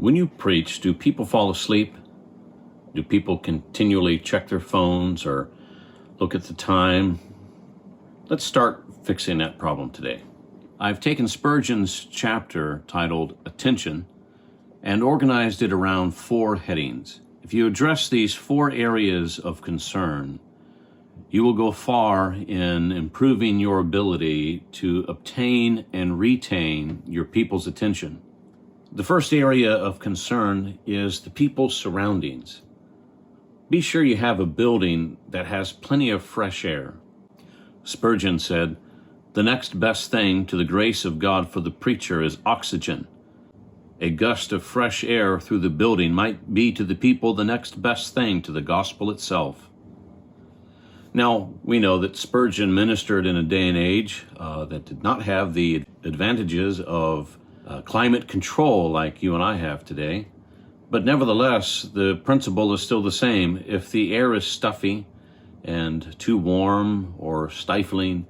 When you preach, do people fall asleep? Do people continually check their phones or look at the time? Let's start fixing that problem today. I've taken Spurgeon's chapter titled Attention and organized it around 4 headings. If you address these 4 areas of concern, you will go far in improving your ability to obtain and retain your people's attention. The first area of concern is the people's surroundings. Be sure you have a building that has plenty of fresh air. Spurgeon said, "The next best thing to the grace of God for the preacher is oxygen. A gust of fresh air through the building might be to the people the next best thing to the gospel itself." Now, we know that Spurgeon ministered in a day and age that did not have the advantages of climate control like you and I have today. But nevertheless, the principle is still the same. If the air is stuffy and too warm or stifling,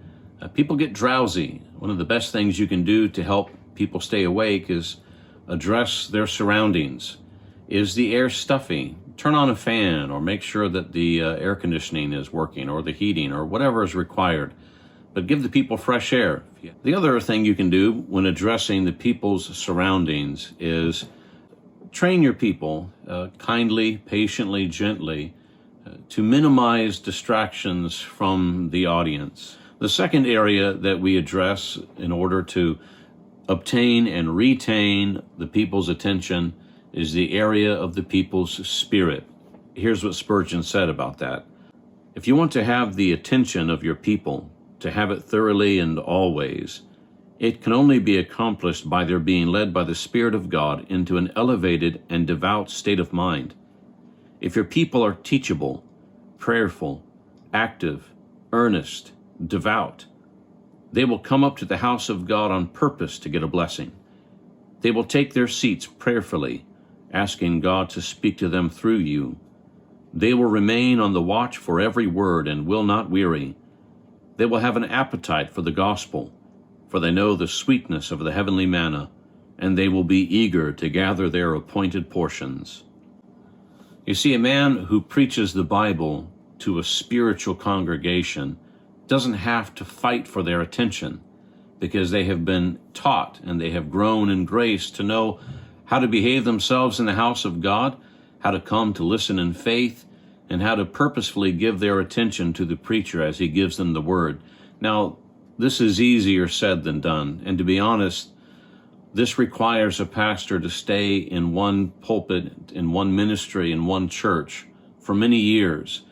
people get drowsy. One of the best things you can do to help people stay awake is address their surroundings. Is the air stuffy? Turn on a fan or make sure that the air conditioning is working or the heating or whatever is required. But give the people fresh air. The other thing you can do when addressing the people's surroundings is train your people kindly, patiently, gently to minimize distractions from the audience. The second area that we address in order to obtain and retain the people's attention is the area of the people's spirit. Here's what Spurgeon said about that. If you want to have the attention of your people, to have it thoroughly and always, it can only be accomplished by their being led by the Spirit of God into an elevated and devout state of mind. If your people are teachable, prayerful, active, earnest, devout, they will come up to the house of God on purpose to get a blessing. They will take their seats prayerfully, asking God to speak to them through you. They will remain on the watch for every word and will not weary. They will have an appetite for the gospel, for they know the sweetness of the heavenly manna, and they will be eager to gather their appointed portions. You see, a man who preaches the Bible to a spiritual congregation doesn't have to fight for their attention, because they have been taught and they have grown in grace to know how to behave themselves in the house of God, how to come to listen in faith, and how to purposefully give their attention to the preacher as he gives them the word. Now, this is easier said than done, and to be honest, this requires a pastor to stay in one pulpit, in one ministry, in one church for many years,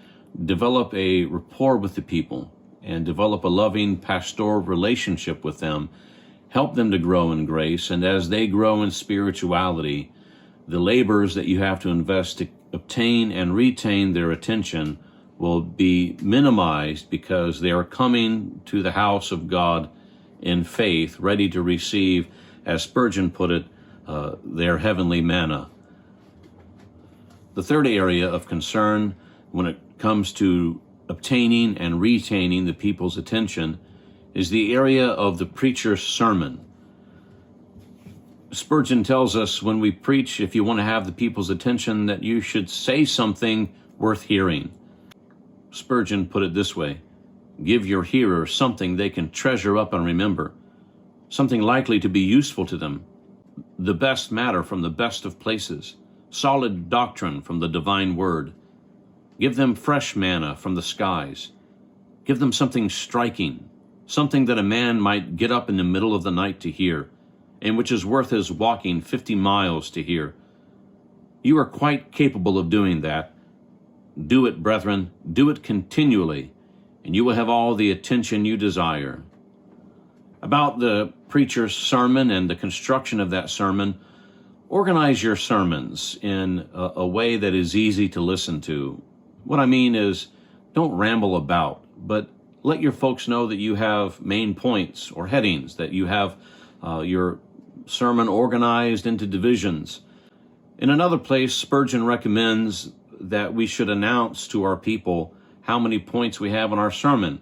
develop a rapport with the people, and develop a loving pastoral relationship with them, help them to grow in grace, and as they grow in spirituality, the labors that you have to invest to obtain and retain their attention will be minimized because they are coming to the house of God in faith, ready to receive, as Spurgeon put it, their heavenly manna. The third area of concern when it comes to obtaining and retaining the people's attention is the area of the preacher's sermon. Spurgeon tells us when we preach, if you want to have the people's attention, that you should say something worth hearing. Spurgeon put it this way: give your hearer something they can treasure up and remember, something likely to be useful to them, the best matter from the best of places, solid doctrine from the divine word. Give them fresh manna from the skies. Give them something striking, something that a man might get up in the middle of the night to hear, and which is worth his walking 50 miles to hear. You are quite capable of doing that. Do it, brethren, do it continually, and you will have all the attention you desire. About the preacher's sermon and the construction of that sermon, organize your sermons in a way that is easy to listen to. What I mean is, don't ramble about, but let your folks know that you have main points or headings, that you have your sermon organized into divisions. In another place, Spurgeon recommends that we should announce to our people how many points we have in our sermon.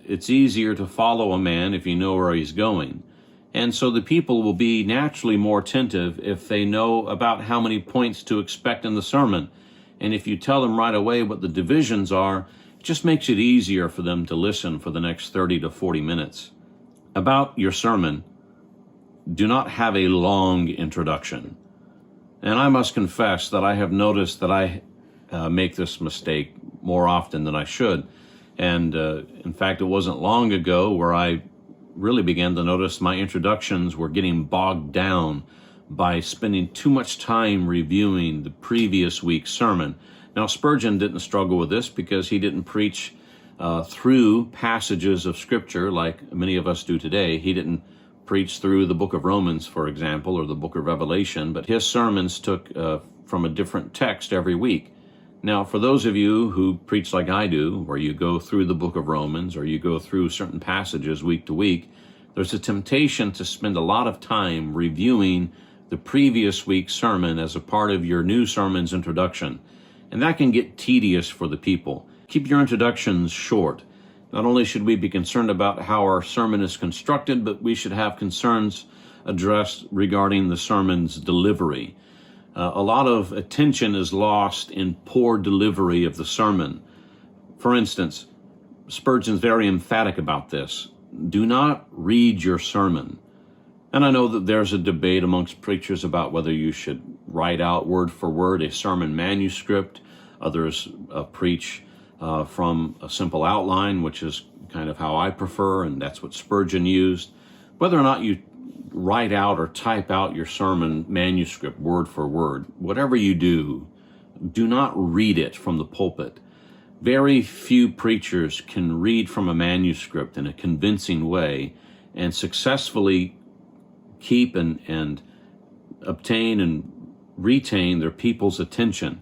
It's easier to follow a man if you know where he's going. And so the people will be naturally more attentive if they know about how many points to expect in the sermon. And if you tell them right away what the divisions are, it just makes it easier for them to listen for the next 30 to 40 minutes. About your sermon, do not have a long introduction. And I must confess that I have noticed that I make this mistake more often than I should. And in fact, it wasn't long ago where I really began to notice my introductions were getting bogged down by spending too much time reviewing the previous week's sermon. Now, Spurgeon didn't struggle with this because he didn't preach through passages of Scripture like many of us do today. He didn't preach through the book of Romans, for example, or the book of Revelation, but his sermons took from a different text every week. Now, for those of you who preach like I do, where you go through the book of Romans or you go through certain passages week to week, there's a temptation to spend a lot of time reviewing the previous week's sermon as a part of your new sermon's introduction. And that can get tedious for the people. Keep your introductions short. Not only should we be concerned about how our sermon is constructed, but we should have concerns addressed regarding the sermon's delivery. A lot of attention is lost in poor delivery of the sermon. For instance, Spurgeon's very emphatic about this. Do not read your sermon. And I know that there's a debate amongst preachers about whether you should write out word for word a sermon manuscript. Others preach from a simple outline, which is kind of how I prefer, and that's what Spurgeon used. Whether or not you write out or type out your sermon manuscript word for word, whatever you do, do not read it from the pulpit. Very few preachers can read from a manuscript in a convincing way and successfully keep and obtain and retain their people's attention.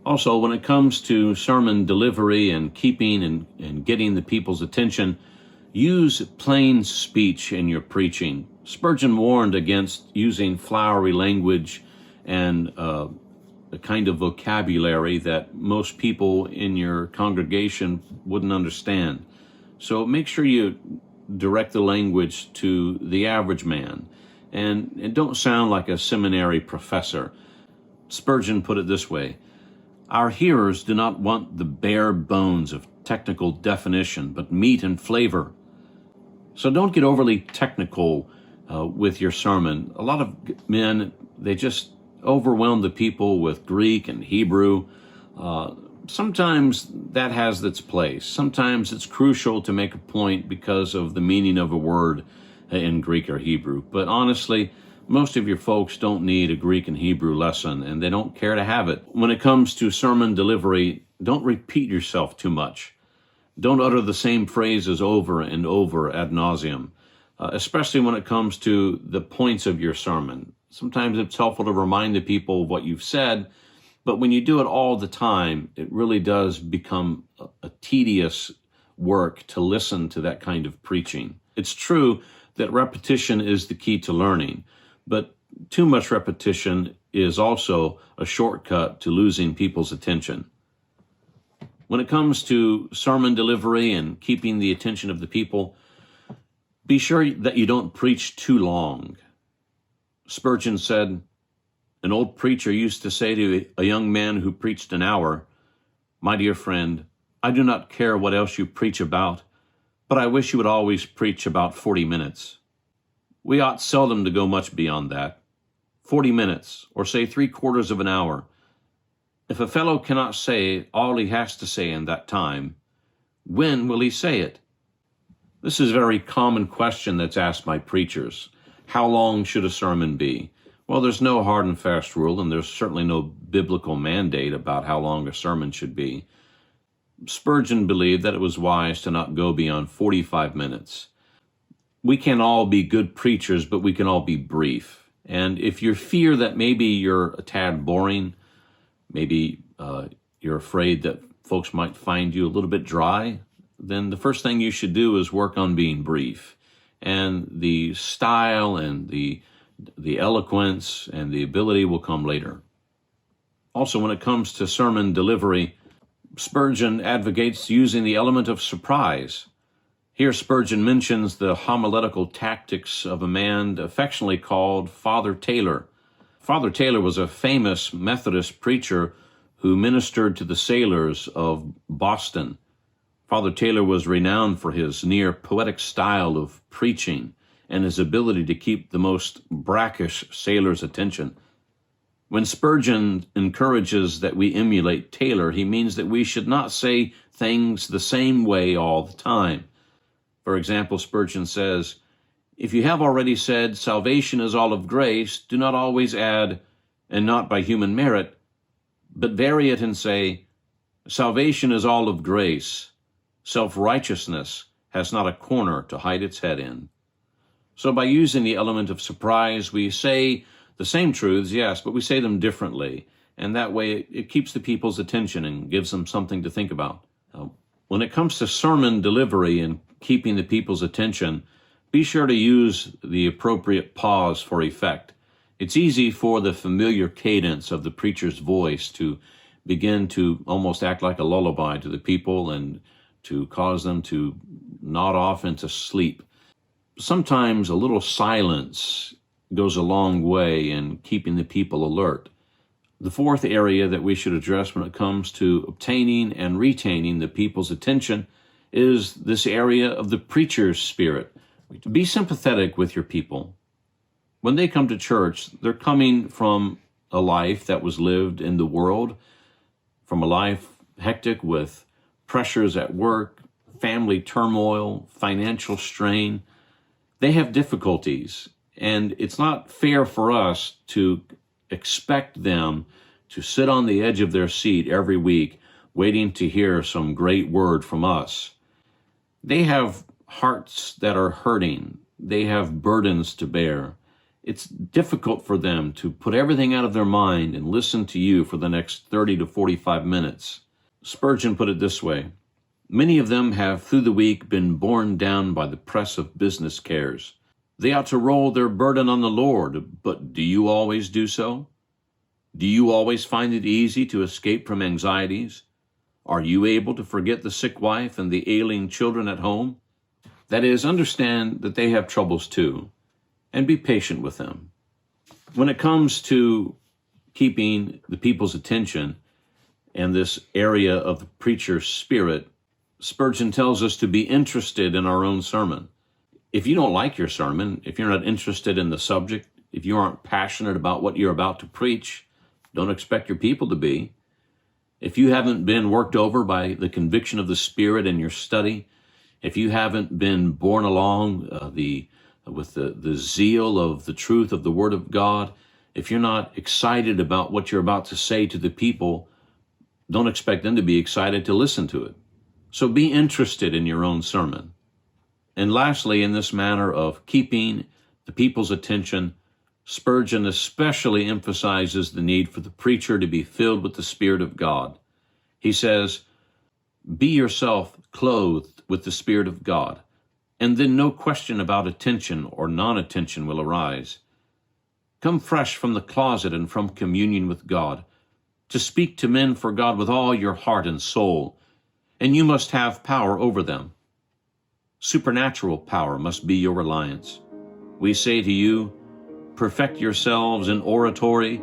Also, when it comes to sermon delivery and keeping and getting the people's attention, use plain speech in your preaching. Spurgeon warned against using flowery language and the kind of vocabulary that most people in your congregation wouldn't understand. So make sure you direct the language to the average man and don't sound like a seminary professor. Spurgeon put it this way: our hearers do not want the bare bones of technical definition, but meat and flavor. So don't get overly technical with your sermon. A lot of men, they just overwhelm the people with Greek and Hebrew. Sometimes that has its place. Sometimes it's crucial to make a point because of the meaning of a word in Greek or Hebrew. But honestly, most of your folks don't need a Greek and Hebrew lesson, and they don't care to have it. When it comes to sermon delivery, don't repeat yourself too much. Don't utter the same phrases over and over ad nauseum, especially when it comes to the points of your sermon. Sometimes it's helpful to remind the people of what you've said, but when you do it all the time, it really does become a tedious work to listen to that kind of preaching. It's true that repetition is the key to learning, but too much repetition is also a shortcut to losing people's attention. When it comes to sermon delivery and keeping the attention of the people, be sure that you don't preach too long. Spurgeon said, an old preacher used to say to a young man who preached an hour, "My dear friend, I do not care what else you preach about, but I wish you would always preach about 40 minutes. We ought seldom to go much beyond that. 40 minutes, or say 3/4 of an hour. If a fellow cannot say all he has to say in that time, when will he say it?" This is a very common question that's asked by preachers. How long should a sermon be? Well, there's no hard and fast rule, and there's certainly no biblical mandate about how long a sermon should be. Spurgeon believed that it was wise to not go beyond 45 minutes. We can all be good preachers, but we can all be brief. And if you fear that maybe you're a tad boring, maybe you're afraid that folks might find you a little bit dry, then the first thing you should do is work on being brief. And the style and the eloquence and the ability will come later. Also, when it comes to sermon delivery, Spurgeon advocates using the element of surprise. Here Spurgeon mentions the homiletical tactics of a man affectionately called Father Taylor. Father Taylor was a famous Methodist preacher who ministered to the sailors of Boston. Father Taylor was renowned for his near poetic style of preaching and his ability to keep the most brackish sailors' attention. When Spurgeon encourages that we emulate Taylor, he means that we should not say things the same way all the time. For example, Spurgeon says, "If you have already said salvation is all of grace, do not always add, and not by human merit, but vary it and say, salvation is all of grace. Self-righteousness has not a corner to hide its head in." So by using the element of surprise, we say the same truths, yes, but we say them differently. And that way it keeps the people's attention and gives them something to think about. When it comes to sermon delivery and keeping the people's attention, be sure to use the appropriate pause for effect. It's easy for the familiar cadence of the preacher's voice to begin to almost act like a lullaby to the people and to cause them to nod off into sleep. Sometimes a little silence goes a long way in keeping the people alert. The fourth area that we should address when it comes to obtaining and retaining the people's attention is this area of the preacher's spirit. Be sympathetic with your people. When they come to church, they're coming from a life that was lived in the world, from a life hectic with pressures at work, family turmoil, financial strain. They have difficulties, and it's not fair for us to expect them to sit on the edge of their seat every week waiting to hear some great word from us. They have hearts that are hurting. They have burdens to bear. It's difficult for them to put everything out of their mind and listen to you for the next 30 to 45 minutes. Spurgeon put it this way: "Many of them have through the week been borne down by the press of business cares. They ought to roll their burden on the Lord, but do you always do so? Do you always find it easy to escape from anxieties? Are you able to forget the sick wife and the ailing children at home? That is, understand that they have troubles too, and be patient with them." When it comes to keeping the people's attention and this area of the preacher's spirit, Spurgeon tells us to be interested in our own sermon. If you don't like your sermon, if you're not interested in the subject, if you aren't passionate about what you're about to preach, don't expect your people to be. If you haven't been worked over by the conviction of the Spirit in your study, if you haven't been borne along with the zeal of the truth of the Word of God, if you're not excited about what you're about to say to the people, don't expect them to be excited to listen to it. So be interested in your own sermon. And lastly, in this matter of keeping the people's attention, Spurgeon especially emphasizes the need for the preacher to be filled with the Spirit of God. He says, "Be yourself clothed with the Spirit of God, and then no question about attention or non-attention will arise. Come fresh from the closet and from communion with God, to speak to men for God with all your heart and soul, and you must have power over them. Supernatural power must be your reliance. We say to you, perfect yourselves in oratory,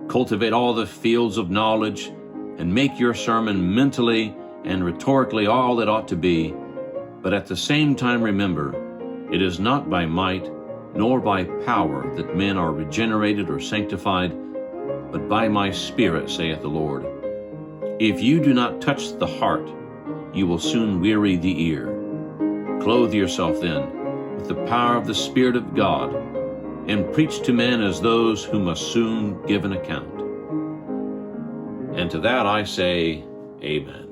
cultivate all the fields of knowledge, and make your sermon mentally and rhetorically all it ought to be. But at the same time remember, it is not by might nor by power that men are regenerated or sanctified, but by my Spirit, saith the Lord. If you do not touch the heart, you will soon weary the ear. Clothe yourself then with the power of the Spirit of God, and preach to men as those who must soon give an account." And to that I say, Amen.